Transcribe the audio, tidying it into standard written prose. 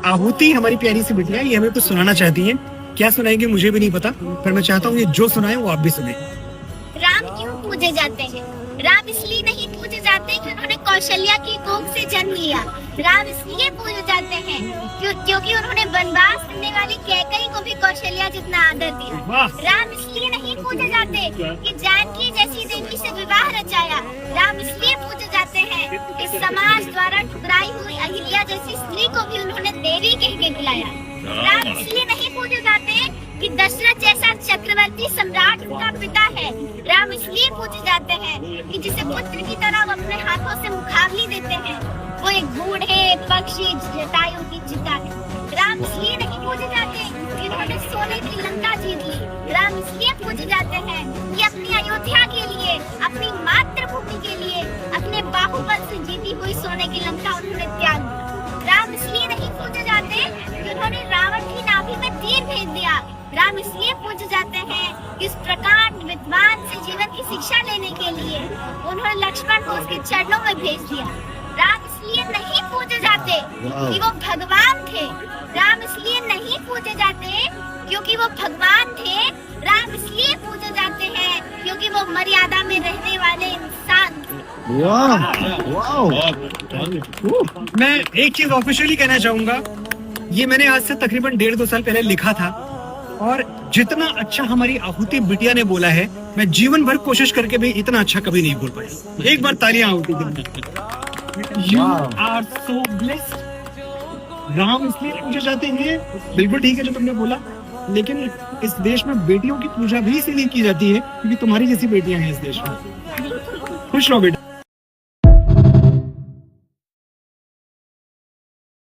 आहुति हमारी प्यारी सी बिटिया, ये हमें कुछ सुनाना चाहती है। क्या सुनाएंगे मुझे भी नहीं पता, पर मैं चाहता हूँ ये जो सुनाए वो आप भी सुने। राम क्यों पूजे जाते हैं? राम इसलिए नहीं पूजे जाते कि उन्होंने कौशल्या की कोख से जन्म लिया। राम इसलिए पूजे जाते हैं क्योंकि उन्होंने वनवास करने वाली कैकई को भी कौशल्या जितना आदर दिया। राम इसलिए नहीं पूजे जाते कि जानकी जैसी देवी से विवाह रचाया। राम इसलिए पूजे जाते हैं कि समाज द्वारा ठुकराई हुई अहिल्या जैसी स्त्री को भी उन्होंने देवी कह के बुलाया। राम इसलिए नहीं पूजे जाते कि दशरथ जैसा चक्रवर्ती सम्राट उनका पिता है। राम इसलिए पूजे जाते हैं कि जिसे पुत्र की तरह वो अपने हाथों से मुखाग्नि देते हैं, वो एक बूढ़े पक्षी जटायु की चिता है। राम इसलिए नहीं पूजे जाते कि उन्होंने सोने की लंका जीत ली। राम इसलिए पूजे जाते हैं कि अपनी अयोध्या के लिए, अपनी मातृभूमि के लिए, अपने बाहुबल से जीती हुई सोने की लंका उन्होंने त्याग दी। राम इसलिए नहीं पूजे जाते कि उन्होंने रावण की नाभि में तीर भेज दिया। राम इसलिए पूजे जाते हैं कि इस प्रकार विद्वान से जीवन की शिक्षा लेने के लिए उन्होंने लक्ष्मण को उसके चरणों में भेज दिया। राम इसलिए नहीं पूजे जाते कि वो भगवान थे। राम इसलिए नहीं पूजे जाते क्योंकि वो भगवान थे। राम इसलिए पूजे जाते हैं क्योंकि वो मर्यादा में रहने वाले इंसान थे। मैं एक चीज ऑफिशियली कहना चाहूंगा, ये मैंने आज से तकरीबन 1.5-2 साल पहले लिखा था, और जितना अच्छा हमारी आहुति बिटिया ने बोला है, मैं जीवन भर कोशिश करके भी इतना अच्छा कभी नहीं बोल पाया। एक बार तालियां आहुति के लिए। You are so blessed. Ram इसलिए पूजे जाते हैं, बिल्कुल ठीक है जो तुमने बोला, लेकिन इस देश में बेटियों की पूजा भी इसलिए की जाती है क्योंकि तुम्हारी जैसी बेटियां हैं इस देश में। खुश रहो बेटा।